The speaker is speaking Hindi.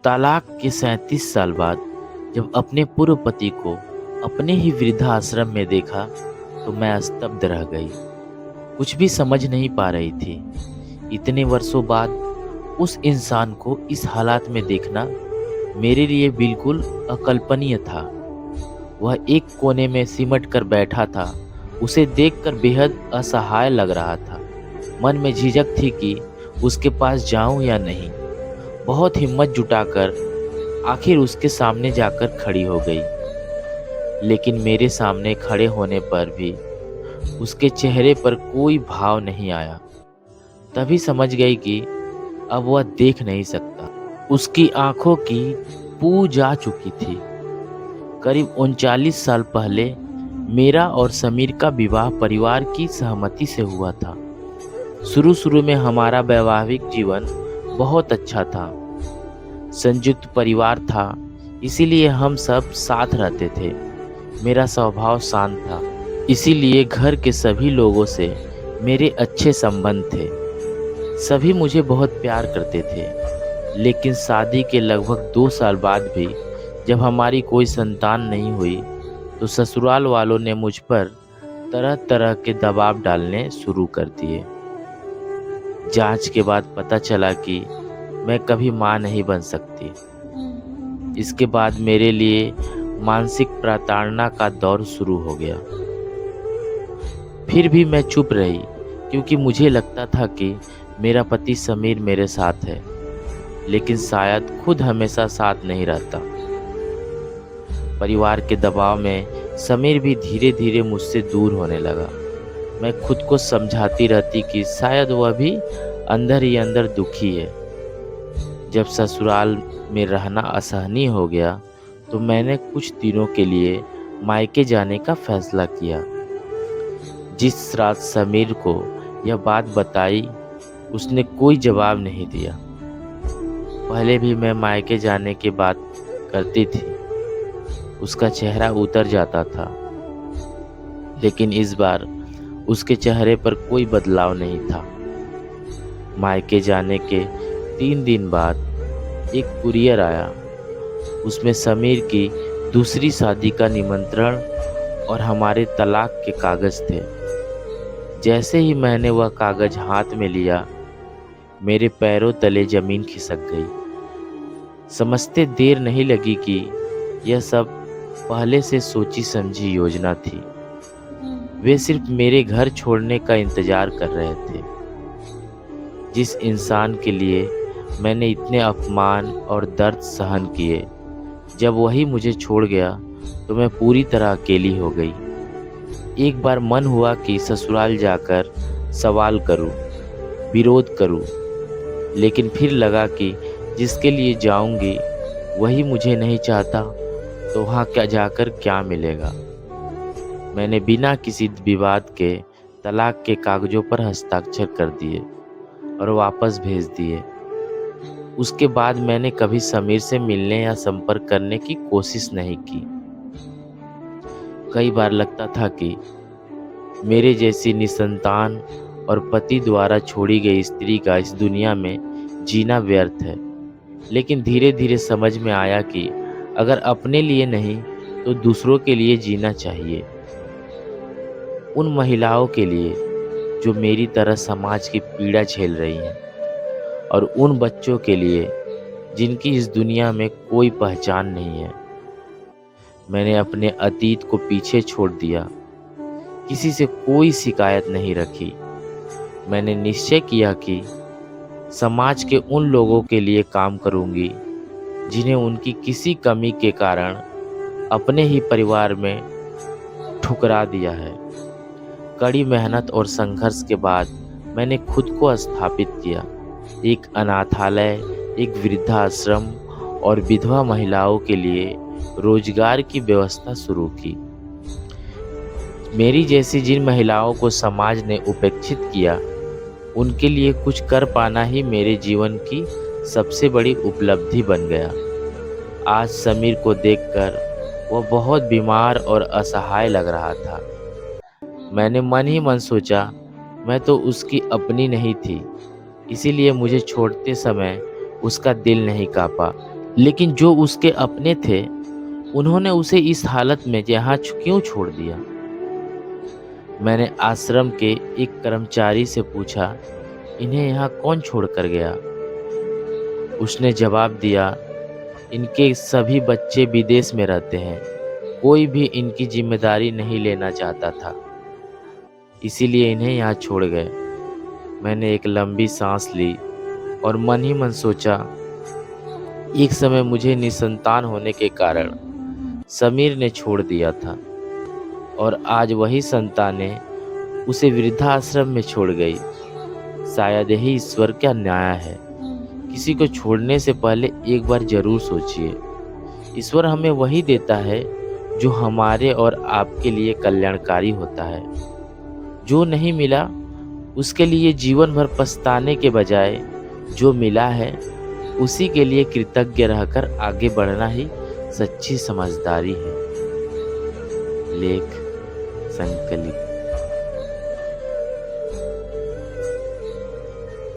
तलाक के 37 साल बाद जब अपने पूर्व पति को अपने ही वृद्धाश्रम में देखा तो मैं स्तब्ध रह गई। कुछ भी समझ नहीं पा रही थी। इतने वर्षों बाद उस इंसान को इस हालात में देखना मेरे लिए बिल्कुल अकल्पनीय था। वह एक कोने में सिमट कर बैठा था। उसे देखकर बेहद असहाय लग रहा था। मन में झिझक थी कि उसके पास जाऊं या नहीं। बहुत हिम्मत जुटाकर आखिर उसके सामने जाकर खड़ी हो गई। लेकिन मेरे सामने खड़े होने पर भी उसके चेहरे पर कोई भाव नहीं आया। तभी समझ गई कि अब वह देख नहीं सकता। उसकी आंखों की पू जा चुकी थी। करीब 39 साल पहले मेरा और समीर का विवाह परिवार की सहमति से हुआ था। शुरू में हमारा वैवाहिक जीवन बहुत अच्छा था। संयुक्त परिवार था, इसीलिए हम सब साथ रहते थे। मेरा स्वभाव शांत था, इसीलिए घर के सभी लोगों से मेरे अच्छे संबंध थे। सभी मुझे बहुत प्यार करते थे। लेकिन शादी के लगभग 2 साल बाद भी जब हमारी कोई संतान नहीं हुई तो ससुराल वालों ने मुझ पर तरह तरह के दबाव डालने शुरू कर दिए। जांच के बाद पता चला कि मैं कभी मां नहीं बन सकती। इसके बाद मेरे लिए मानसिक प्रताड़ना का दौर शुरू हो गया। फिर भी मैं चुप रही क्योंकि मुझे लगता था कि मेरा पति समीर मेरे साथ है, लेकिन शायद खुद हमेशा साथ नहीं रहता। परिवार के दबाव में समीर भी धीरे धीरे मुझसे दूर होने लगा। मैं खुद को समझाती रहती कि शायद वह भी अंदर ही अंदर दुखी है। जब ससुराल में रहना असहनीय हो गया तो मैंने कुछ दिनों के लिए मायके जाने का फैसला किया। जिस रात समीर को यह बात बताई उसने कोई जवाब नहीं दिया। पहले भी मैं मायके जाने की बात करती थी, उसका चेहरा उतर जाता था, लेकिन इस बार उसके चेहरे पर कोई बदलाव नहीं था। मायके जाने के 3 दिन बाद एक कुरियर आया। उसमें समीर की दूसरी शादी का निमंत्रण और हमारे तलाक के कागज थे। जैसे ही मैंने वह कागज हाथ में लिया, मेरे पैरों तले जमीन खिसक गई। समझते देर नहीं लगी कि यह सब पहले से सोची समझी योजना थी। वे सिर्फ मेरे घर छोड़ने का इंतजार कर रहे थे। जिस इंसान के लिए मैंने इतने अपमान और दर्द सहन किए, जब वही मुझे छोड़ गया तो मैं पूरी तरह अकेली हो गई। एक बार मन हुआ कि ससुराल जाकर सवाल करूं, विरोध करूं, लेकिन फिर लगा कि जिसके लिए जाऊंगी वही मुझे नहीं चाहता तो वहाँ क्या जाकर क्या मिलेगा। मैंने बिना किसी विवाद के तलाक के कागजों पर हस्ताक्षर कर दिए और वापस भेज दिए। उसके बाद मैंने कभी समीर से मिलने या संपर्क करने की कोशिश नहीं की। कई बार लगता था कि मेरे जैसी निसंतान और पति द्वारा छोड़ी गई स्त्री का इस दुनिया में जीना व्यर्थ है। लेकिन धीरे धीरे समझ में आया कि अगर अपने लिए नहीं तो दूसरों के लिए जीना चाहिए। उन महिलाओं के लिए जो मेरी तरह समाज की पीड़ा झेल रही हैं, और उन बच्चों के लिए जिनकी इस दुनिया में कोई पहचान नहीं है। मैंने अपने अतीत को पीछे छोड़ दिया, किसी से कोई शिकायत नहीं रखी। मैंने निश्चय किया कि समाज के उन लोगों के लिए काम करूंगी जिन्हें उनकी किसी कमी के कारण अपने ही परिवार में ठुकरा दिया है। कड़ी मेहनत और संघर्ष के बाद मैंने खुद को स्थापित किया। एक अनाथालय, एक वृद्धाश्रम और विधवा महिलाओं के लिए रोजगार की व्यवस्था शुरू की। मेरी जैसी जिन महिलाओं को समाज ने उपेक्षित किया, उनके लिए कुछ कर पाना ही मेरे जीवन की सबसे बड़ी उपलब्धि बन गया। आज समीर को देखकर वह बहुत बीमार और असहाय लग रहा था। मैंने मन ही मन सोचा, मैं तो उसकी अपनी नहीं थी, इसीलिए मुझे छोड़ते समय उसका दिल नहीं कांपा। लेकिन जो उसके अपने थे, उन्होंने उसे इस हालत में यहाँ क्यों छोड़ दिया? मैंने आश्रम के एक कर्मचारी से पूछा, इन्हें यहाँ कौन छोड़ कर गया? उसने जवाब दिया, इनके सभी बच्चे विदेश में रहते हैं। कोई भी इनकी जिम्मेदारी नहीं लेना चाहता था, इसीलिए इन्हें यहाँ छोड़ गए। मैंने एक लंबी सांस ली और मन ही मन सोचा, एक समय मुझे निसंतान होने के कारण समीर ने छोड़ दिया था और आज वही संतानें उसे वृद्धाश्रम में छोड़ गई। शायद यही ईश्वर का न्याय है। किसी को छोड़ने से पहले एक बार जरूर सोचिए। ईश्वर हमें वही देता है जो हमारे और आपके लिए कल्याणकारी होता है। जो नहीं मिला उसके लिए जीवन भर पछताने के बजाय जो मिला है उसी के लिए कृतज्ञ रहकर आगे बढ़ना ही सच्ची समझदारी है। लेख संकलित।